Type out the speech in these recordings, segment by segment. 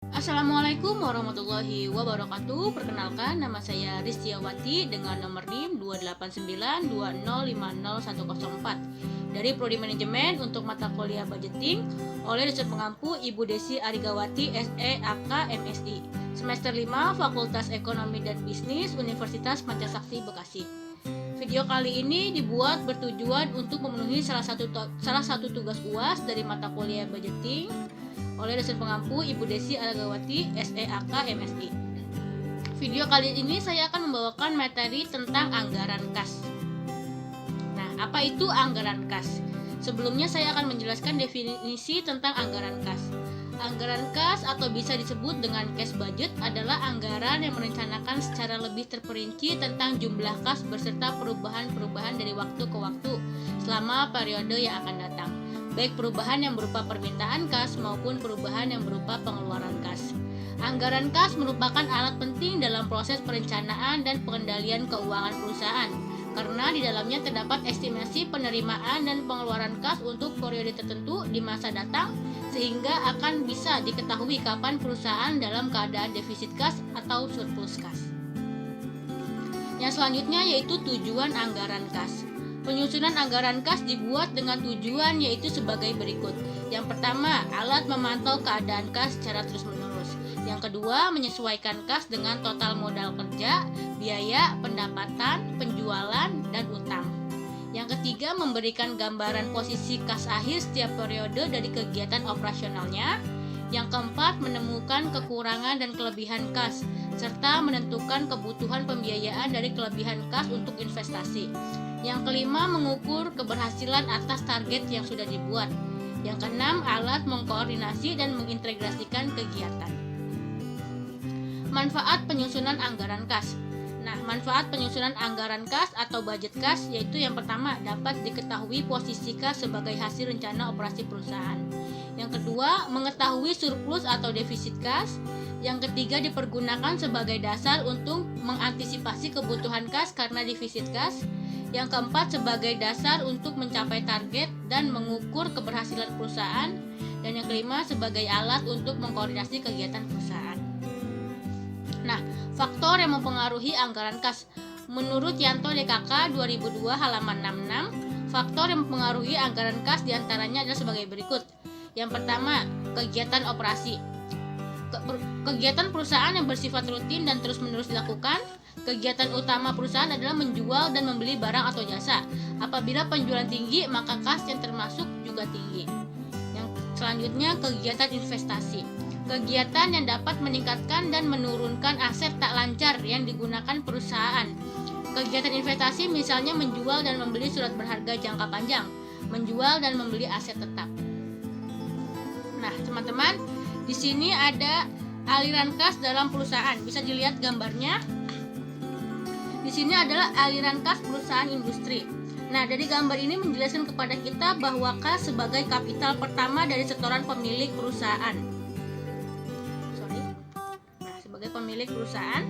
Assalamualaikum warahmatullahi wabarakatuh. Perkenalkan, nama saya Ristiawati dengan nomor NIM 28920500104 dari Prodi Manajemen untuk mata kuliah Budgeting oleh dosen pengampu Ibu Desi Arigawati SE AK MSI, semester 5 Fakultas Ekonomi dan Bisnis Universitas Pancasakti Bekasi. Video kali ini dibuat bertujuan untuk memenuhi salah satu tugas UAS dari mata kuliah Budgeting oleh dosen pengampu Ibu Desi Arigawati SEAK MSI. Video kali ini saya akan membawakan materi tentang anggaran kas. Nah, apa itu anggaran kas? Sebelumnya saya akan menjelaskan definisi tentang anggaran kas. Anggaran kas atau bisa disebut dengan cash budget adalah anggaran yang merencanakan secara lebih terperinci tentang jumlah kas beserta perubahan-perubahan dari waktu ke waktu selama periode yang akan datang, baik perubahan yang berupa permintaan kas maupun perubahan yang berupa pengeluaran kas. Anggaran kas merupakan alat penting dalam proses perencanaan dan pengendalian keuangan perusahaan, karena di dalamnya terdapat estimasi penerimaan dan pengeluaran kas untuk periode tertentu di masa datang, sehingga akan bisa diketahui kapan perusahaan dalam keadaan defisit kas atau surplus kas. Yang selanjutnya yaitu tujuan anggaran kas. Penyusunan anggaran kas dibuat dengan tujuan yaitu sebagai berikut. Yang pertama, alat memantau keadaan kas secara terus-menerus. Yang kedua, menyesuaikan kas dengan total modal kerja, biaya, pendapatan, penjualan, dan utang. Yang ketiga, memberikan gambaran posisi kas akhir setiap periode dari kegiatan operasionalnya. Yang keempat, menemukan kekurangan dan kelebihan kas, serta menentukan kebutuhan pembiayaan dari kelebihan kas untuk investasi. Yang kelima, mengukur keberhasilan atas target yang sudah dibuat. Yang keenam, alat mengkoordinasi dan mengintegrasikan kegiatan. Manfaat penyusunan anggaran kas. Nah, manfaat penyusunan anggaran kas atau budget kas yaitu yang pertama, dapat diketahui posisi kas sebagai hasil rencana operasi perusahaan. Yang kedua, mengetahui surplus atau defisit kas. Yang ketiga, dipergunakan sebagai dasar untuk mengantisipasi kebutuhan kas karena defisit kas. Yang keempat, sebagai dasar untuk mencapai target dan mengukur keberhasilan perusahaan. Dan yang kelima, sebagai alat untuk mengkoordinasi kegiatan perusahaan. Nah, faktor yang mempengaruhi anggaran kas. Menurut Yanto DKK 2002 halaman 66, faktor yang mempengaruhi anggaran kas diantaranya adalah sebagai berikut. Yang pertama, kegiatan operasi. Kegiatan perusahaan yang bersifat rutin dan terus-menerus dilakukan. Kegiatan utama perusahaan adalah menjual dan membeli barang atau jasa. Apabila penjualan tinggi, maka kas yang termasuk juga tinggi. Yang selanjutnya, kegiatan investasi. Kegiatan yang dapat meningkatkan dan menurunkan aset tak lancar yang digunakan perusahaan. Kegiatan investasi misalnya menjual dan membeli surat berharga jangka panjang, menjual dan membeli aset tetap. Nah, teman-teman, di sini ada aliran kas dalam perusahaan. Bisa dilihat gambarnya. Di sini adalah aliran kas perusahaan industri. Nah, dari gambar ini menjelaskan kepada kita bahwa kas sebagai kapital pertama dari setoran pemilik perusahaan. Nah, sebagai pemilik perusahaan,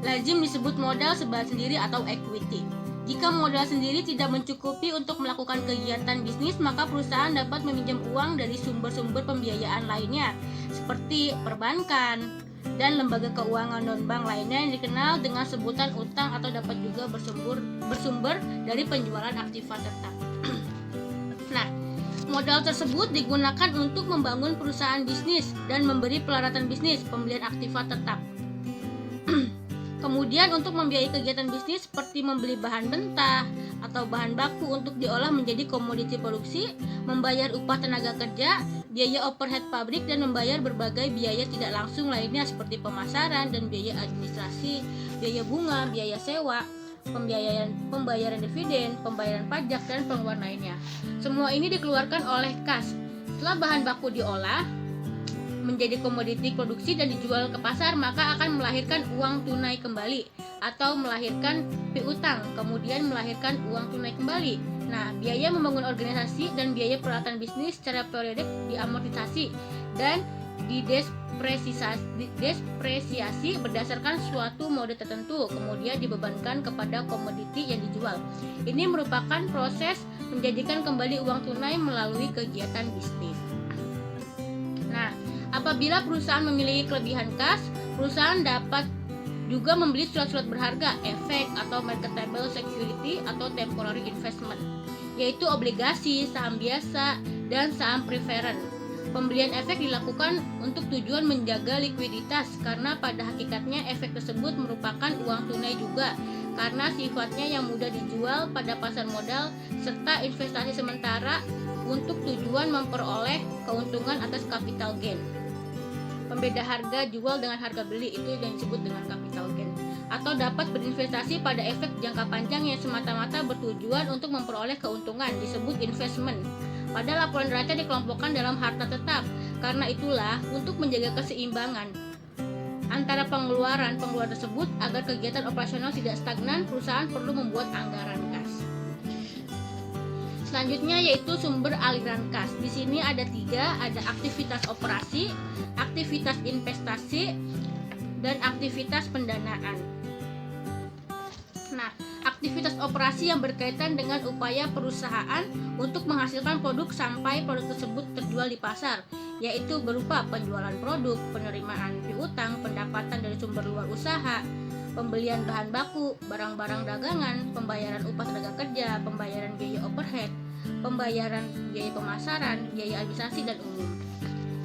lazim disebut modal sebagai sendiri atau equity. Jika modal sendiri tidak mencukupi untuk melakukan kegiatan bisnis, maka perusahaan dapat meminjam uang dari sumber-sumber pembiayaan lainnya, seperti perbankan dan lembaga keuangan non-bank lainnya yang dikenal dengan sebutan utang atau dapat juga bersumber dari penjualan aktiva tetap. Nah, modal tersebut digunakan untuk membangun perusahaan bisnis dan memberi peralatan bisnis, pembelian aktiva tetap. Kemudian untuk membiayai kegiatan bisnis seperti membeli bahan mentah atau bahan baku untuk diolah menjadi komoditi produksi, membayar upah tenaga kerja, biaya overhead pabrik, dan membayar berbagai biaya tidak langsung lainnya seperti pemasaran dan biaya administrasi, biaya bunga, biaya sewa, pembayaran dividen, pembayaran pajak, dan pengeluaran lainnya. Semua ini dikeluarkan oleh kas. Setelah bahan baku diolah menjadi komoditi produksi dan dijual ke pasar, maka akan melahirkan uang tunai kembali atau melahirkan piutang, kemudian melahirkan uang tunai kembali. Nah, biaya membangun organisasi dan biaya peralatan bisnis secara periodik diamortisasi dan didespresiasi berdasarkan suatu mode tertentu, kemudian dibebankan kepada komoditi yang dijual. Ini merupakan proses menjadikan kembali uang tunai melalui kegiatan bisnis. Nah, Apabila perusahaan memiliki kelebihan kas, perusahaan dapat juga membeli surat-surat berharga, efek atau marketable security atau temporary investment, yaitu obligasi, saham biasa, dan saham preferred. Pembelian efek dilakukan untuk tujuan menjaga likuiditas karena pada hakikatnya efek tersebut merupakan uang tunai juga karena sifatnya yang mudah dijual pada pasar modal serta investasi sementara untuk tujuan memperoleh keuntungan atas capital gain. Pembeda harga jual dengan harga beli itu yang disebut dengan capital gain. Atau dapat berinvestasi pada efek jangka panjang yang semata-mata bertujuan untuk memperoleh keuntungan disebut investment. Pada laporan neraca dikelompokkan dalam harta tetap. Karena itulah untuk menjaga keseimbangan antara pengeluaran tersebut agar kegiatan operasional tidak stagnan, perusahaan perlu membuat anggaran kas. Selanjutnya yaitu sumber aliran kas. Di sini ada 3, ada aktivitas operasi, aktivitas investasi, dan aktivitas pendanaan. Nah, aktivitas operasi yang berkaitan dengan upaya perusahaan untuk menghasilkan produk sampai produk tersebut terjual di pasar, yaitu berupa penjualan produk, penerimaan piutang, pendapatan dari sumber luar usaha, pembelian bahan baku, barang-barang dagangan, pembayaran upah tenaga kerja, pembayaran biaya overhead, pembayaran biaya pemasaran, biaya administrasi dan umum.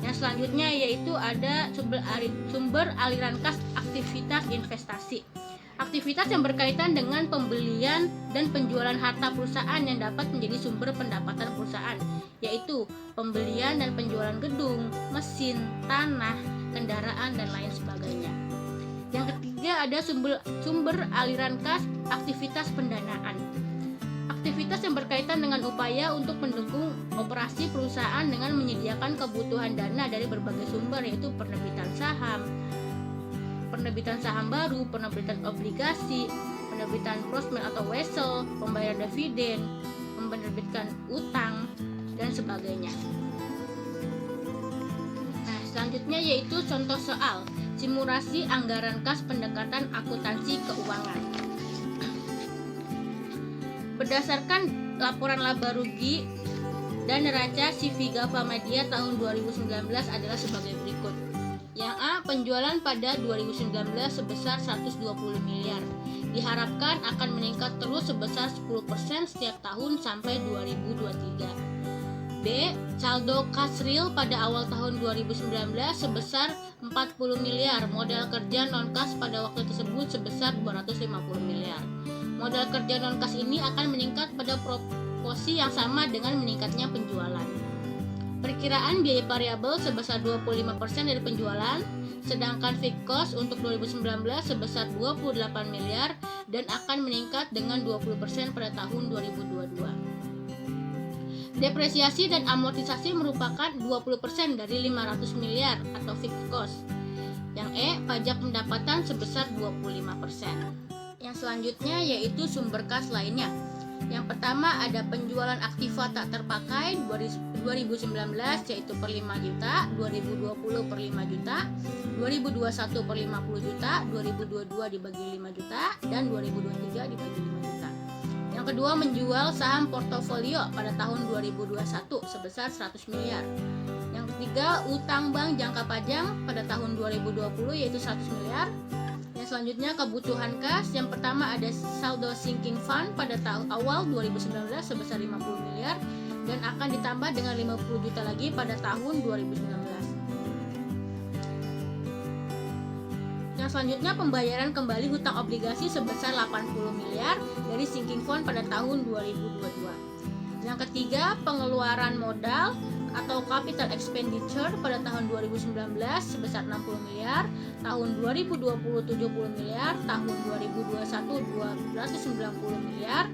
Yang selanjutnya yaitu ada sumber aliran kas aktivitas investasi. Aktivitas yang berkaitan dengan pembelian dan penjualan harta perusahaan yang dapat menjadi sumber pendapatan perusahaan, yaitu pembelian dan penjualan gedung, mesin, tanah, kendaraan, dan lain sebagainya. Yang ketiga ada sumber aliran kas aktivitas pendanaan. Aktivitas yang berkaitan dengan upaya untuk mendukung operasi perusahaan dengan menyediakan kebutuhan dana dari berbagai sumber, yaitu penerbitan saham baru, penerbitan obligasi, penerbitan prosmen atau wesel, pembayaran dividen, menerbitkan utang, dan sebagainya. Nah, selanjutnya yaitu contoh soal simulasi anggaran kas pendekatan akuntansi keuangan. Berdasarkan laporan laba rugi dan neraca CV Gava Media tahun 2019 adalah sebagai berikut. Yang A, penjualan pada 2019 sebesar 120 miliar. Diharapkan akan meningkat terus sebesar 10% setiap tahun sampai 2023. B, saldo kas real pada awal tahun 2019 sebesar 40 miliar. Modal kerja non-kas pada waktu tersebut sebesar 250 miliar. Modal kerja non-kas ini akan meningkat pada proporsi yang sama dengan meningkatnya penjualan. Perkiraan biaya variabel sebesar 25% dari penjualan, sedangkan fixed cost untuk 2019 sebesar 28 miliar dan akan meningkat dengan 20% pada tahun 2022. Depresiasi dan amortisasi merupakan 20% dari 500 miliar atau fixed cost. Yang E, pajak pendapatan sebesar 25%. Yang selanjutnya yaitu sumber kas lainnya. Yang pertama ada penjualan aktiva tak terpakai 2019 yaitu per 5 juta, 2020 per 5 juta, 2021 per 50 juta, 2022 dibagi 5 juta, dan 2023 dibagi 5 juta. Yang kedua menjual saham portofolio pada tahun 2021 sebesar 100 miliar. Yang ketiga utang bank jangka panjang pada tahun 2020 yaitu 100 miliar. Yang selanjutnya kebutuhan kas. Yang pertama ada saldo sinking fund pada tahun awal 2019 sebesar 50 miliar dan akan ditambah dengan 50 juta lagi pada tahun 2019. Yang selanjutnya pembayaran kembali hutang obligasi sebesar 80 miliar dari sinking fund pada tahun 2022. Yang ketiga pengeluaran modal atau capital expenditure pada tahun 2019 sebesar 60 miliar, tahun 2020 70 miliar, tahun 2021 290 miliar.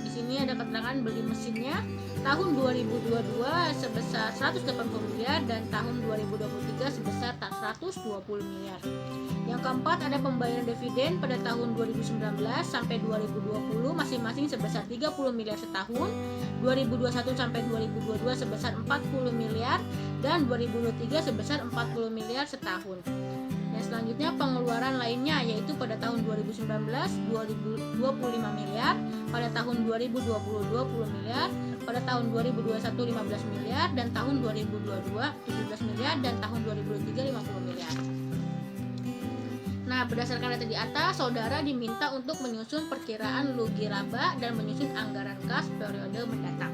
Di sini ada keterangan beli mesinnya. Tahun 2022 sebesar 180 miliar dan tahun 2023 sebesar 120 miliar. Yang keempat ada pembayaran dividen pada tahun 2019 sampai 2020 masing-masing sebesar 30 miliar setahun, 2021 sampai 2022 sebesar 40 miliar dan 2023 sebesar 40 miliar setahun. Yang selanjutnya pengeluaran lainnya yaitu pada tahun 2019 25 miliar, pada tahun 2020 20 miliar, pada tahun 2021 15 miliar, dan tahun 2022 17 miliar, dan tahun 2023 50 miliar. Nah, berdasarkan data di atas, saudara diminta untuk menyusun perkiraan rugi laba dan menyusun anggaran kas periode mendatang.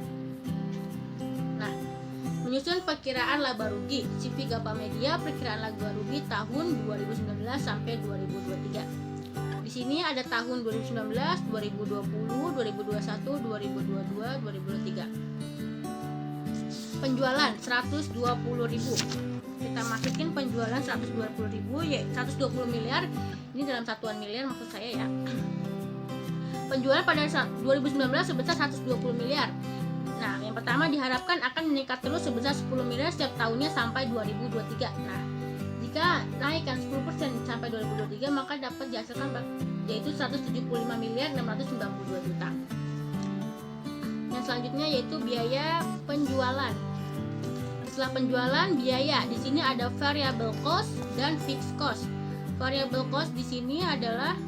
Nah, menyusun perkiraan laba rugi, CV Gapa Media perkiraan laba rugi tahun 2019 sampai 2023. Di sini ada tahun 2019, 2020, 2021, 2022, 2023. Penjualan 120.000. Kita masukin penjualan 120.000, ya 120 miliar. Ini dalam satuan miliar maksud saya ya. Penjualan pada 2019 sebesar 120 miliar. Nah, yang pertama diharapkan akan meningkat terus sebesar 10 miliar setiap tahunnya sampai 2023. Nah, jika naikkan 10% sampai 2023, maka dapat dihasilkan yaitu 175 miliar 692 juta. Yang selanjutnya yaitu biaya penjualan. Setelah penjualan, biaya di sini ada variable cost dan fixed cost. Variable cost di sini adalah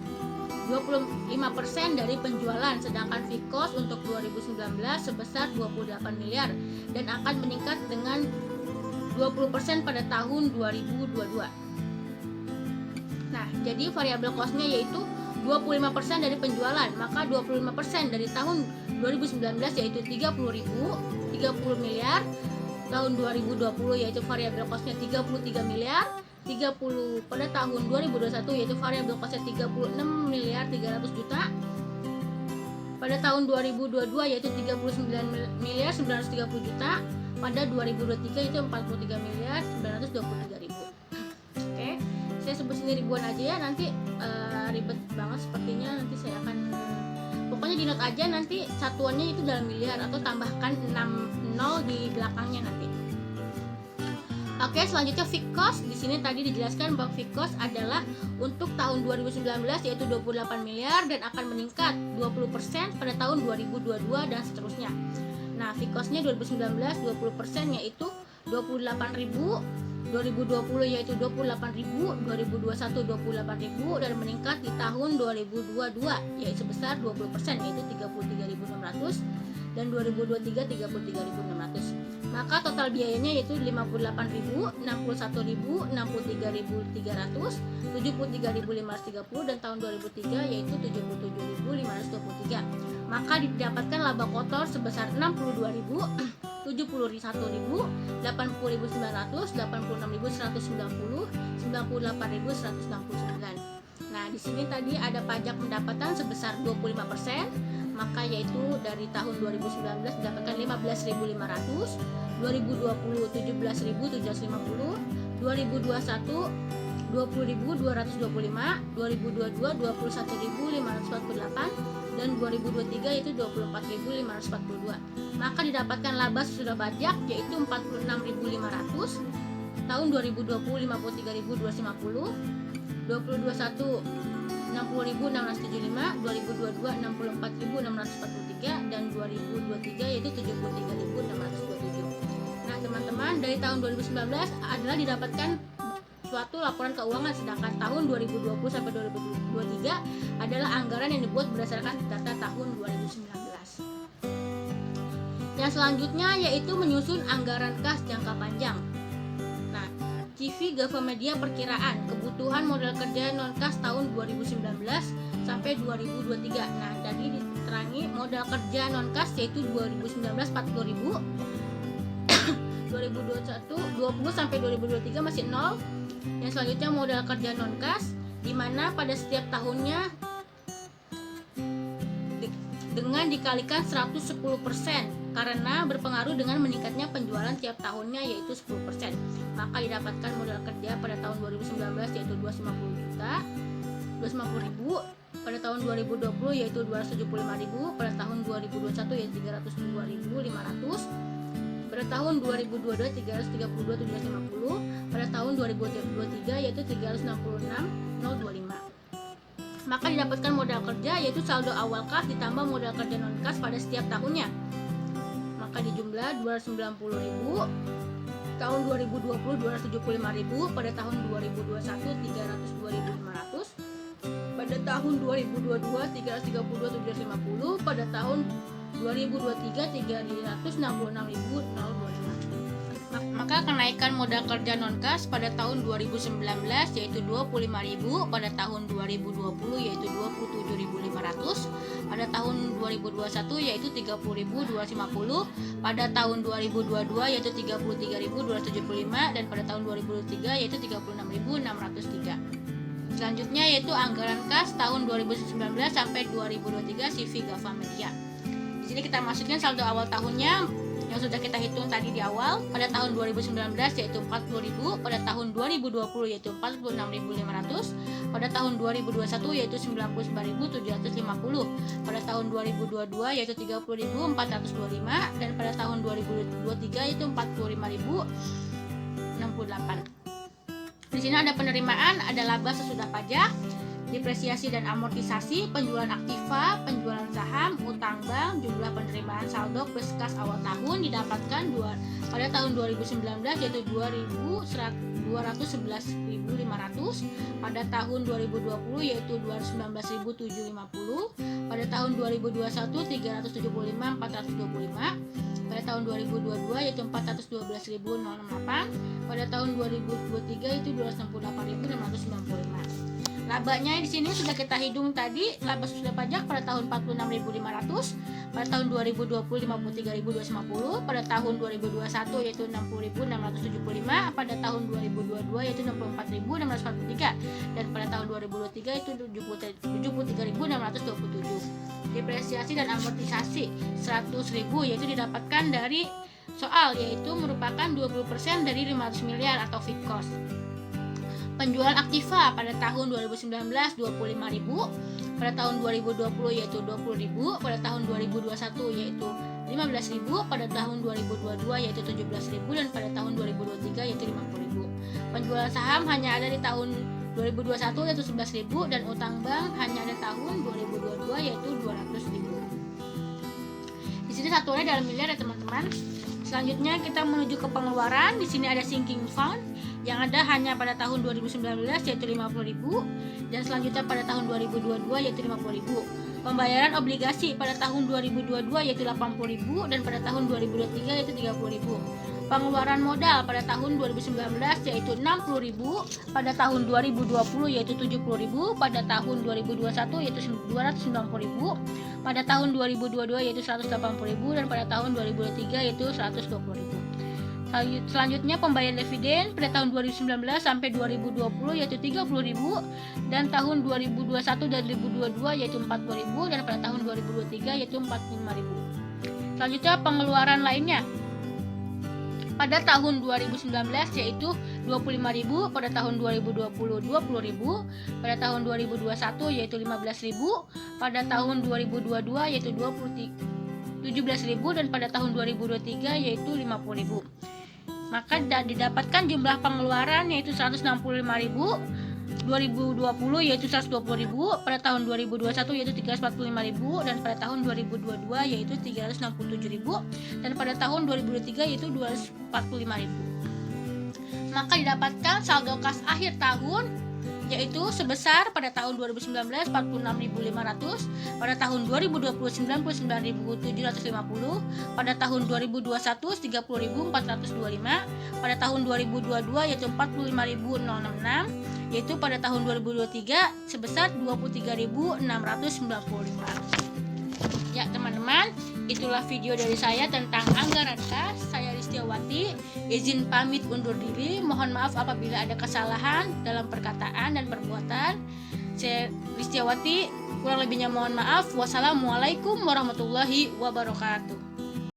25% dari penjualan, sedangkan fixed cost untuk 2019 sebesar 28 miliar dan akan meningkat dengan 20% pada tahun 2022. Nah, jadi variable cost-nya yaitu 25% dari penjualan, maka 25% dari tahun 2019 yaitu 30 miliar, tahun 2020 yaitu variable cost-nya 33 miliar, 30 pada tahun 2021 yaitu variable cost-nya 36 miliar 300 juta. Pada tahun 2022 yaitu 39 miliar 930 juta. Pada 2023 itu 43 miliar 923 ribu. Oke, saya sebut sini ribuan aja ya, nanti ribet banget sepertinya, nanti saya akan pokoknya di note aja nanti satuannya itu dalam miliar atau tambahkan 6 nol di belakangnya nanti. Oke, selanjutnya fixed cost. Di sini tadi dijelaskan bahwa fixed cost adalah untuk tahun 2019 yaitu 28 miliar dan akan meningkat 20% pada tahun 2022 dan seterusnya. Nah, fixed cost-nya 2019 20% yaitu 28.000, 2020 yaitu 28.000, 2021 28.000 dan meningkat di tahun 2022 yaitu sebesar 20% yaitu 33.600 dan 2023 33.600. Maka total biayanya yaitu 58.000, 61.000, 63.300, 73.530 dan tahun 2003 yaitu 77.523. Maka didapatkan laba kotor sebesar 62.000, 71.000, 80.900, 86.190, 98.169. Nah, di sini tadi ada pajak pendapatan sebesar 25%, maka yaitu dari tahun 2019 mendapatkan 15.500, 2020 17.750, 2021 20.225, 2022 21.548 dan 2023 yaitu 24.542. Maka didapatkan laba sesudah pajak yaitu 46.500, tahun 2020 53.250, 2021 60.675, 2022 64.643 dan 2023 yaitu 73.627. Nah, teman-teman, dari tahun 2019 adalah didapatkan suatu laporan keuangan, sedangkan tahun 2020 sampai 2023 adalah anggaran yang dibuat berdasarkan data tahun 2019. Yang selanjutnya yaitu menyusun anggaran kas jangka panjang. Nah, CV Gapa Media perkiraan kebutuhan modal kerja non-kas tahun 2019 sampai 2023. Nah, tadi diterangi modal kerja non-kas yaitu 2019 40.000, 2021 20 sampai 2023 masih 0. Yang selanjutnya modal kerja non-kas, di mana pada setiap tahunnya dengan dikalikan 110% karena berpengaruh dengan meningkatnya penjualan tiap tahunnya yaitu 10%. Maka didapatkan modal kerja pada tahun 2019 yaitu 250.000, pada tahun 2020 yaitu 275.000, pada tahun 2021 yaitu 302.500, pada tahun 2022 332.750, pada tahun 2023 yaitu 366.025. Maka didapatkan modal kerja yaitu saldo awal kas ditambah modal kerja non kas pada setiap tahunnya. Maka dijumlah 290.000, tahun 2020 275.000, pada tahun 2021 302.500, pada tahun 2022 332.750, pada tahun 2023 366.025. Maka kenaikan modal kerja non-kas pada tahun 2019 yaitu 25.000, pada tahun 2020 yaitu 27.500, pada tahun 2021 yaitu 30.250, pada tahun 2022 yaitu 33.275, dan pada tahun 2023 yaitu 36.603. Selanjutnya yaitu anggaran kas tahun 2019 sampai 2023 CV Gava Media. Di sini kita masukin saldo awal tahunnya yang sudah kita hitung tadi di awal. Pada tahun 2019 yaitu 40.000, pada tahun 2020 yaitu 46.500, pada tahun 2021 yaitu 99.750, pada tahun 2022 yaitu 30.425, dan pada tahun 2023 yaitu 40.068. Di sini ada penerimaan, ada laba sesudah pajak, depresiasi dan amortisasi, penjualan aktiva, penjualan saham, utang bank. Jumlah penerimaan saldo plus kas awal tahun didapatkan pada tahun 2019 yaitu 211.500, pada tahun 2020 yaitu 219.750, pada tahun 2021 375.425, pada tahun 2022 yaitu 412.068, pada tahun 2023 itu 268.695. Labanya di sini sudah kita hitung tadi, laba sesudah pajak pada tahun 46.500, pada tahun 2020 53.250, pada tahun 2021 yaitu 60.675, pada tahun 2022 yaitu 64.643, dan pada tahun 2023 itu 73.627. Depresiasi dan amortisasi 100.000 yaitu didapatkan dari soal, yaitu merupakan 20% dari 500 miliar atau fixed cost. Penjualan aktiva pada tahun 2019 25.000, pada tahun 2020 yaitu 20.000, pada tahun 2021 yaitu 15.000, pada tahun 2022 yaitu 17.000, dan pada tahun 2023 yaitu 50.000. Penjualan saham hanya ada di tahun 2021 yaitu 11.000, dan utang bank hanya ada tahun 2022 yaitu 200.000. Di sini satuannya dalam miliar ya teman-teman. Selanjutnya kita menuju ke pengeluaran. Di sini ada sinking fund yang ada hanya pada tahun 2019 yaitu 50.000, dan selanjutnya pada tahun 2022 yaitu 50.000. Pembayaran obligasi pada tahun 2022 yaitu 80.000, dan pada tahun 2023 yaitu 30.000. Pengeluaran modal pada tahun 2019 yaitu 60.000, pada tahun 2020 yaitu 70.000, pada tahun 2021 yaitu 290.000, pada tahun 2022 yaitu 180.000, dan pada tahun 2023 yaitu 120.000. Selanjutnya pembayaran dividen pada tahun 2019 sampai 2020 yaitu 30.000, dan tahun 2021 dan 2022 yaitu 40.000, dan pada tahun 2023 yaitu 45.000. Selanjutnya pengeluaran lainnya pada tahun 2019 yaitu 25.000, pada tahun 2020 20.000, pada tahun 2021 yaitu 15.000, pada tahun 2022 yaitu 17.000, dan pada tahun 2023 yaitu 50.000. Maka didapatkan jumlah pengeluaran yaitu 165.000, 2020 yaitu 120.000, pada tahun 2021 yaitu 345.000, dan pada tahun 2022 yaitu 367.000, dan pada tahun 2023 yaitu 245.000. Maka didapatkan saldo kas akhir tahun yaitu sebesar pada tahun 2019 46.500, pada tahun 2020 99.750, pada tahun 2021 30.425, pada tahun 2022 yaitu 45.066, yaitu pada tahun 2023 sebesar 23.695. Ya teman-teman, itulah video dari saya tentang anggaran kas. Saya Ristiawati, izin pamit undur diri. Mohon maaf apabila ada kesalahan dalam perkataan dan perbuatan. Saya Ristiawati, kurang lebihnya mohon maaf. Wassalamualaikum warahmatullahi wabarakatuh.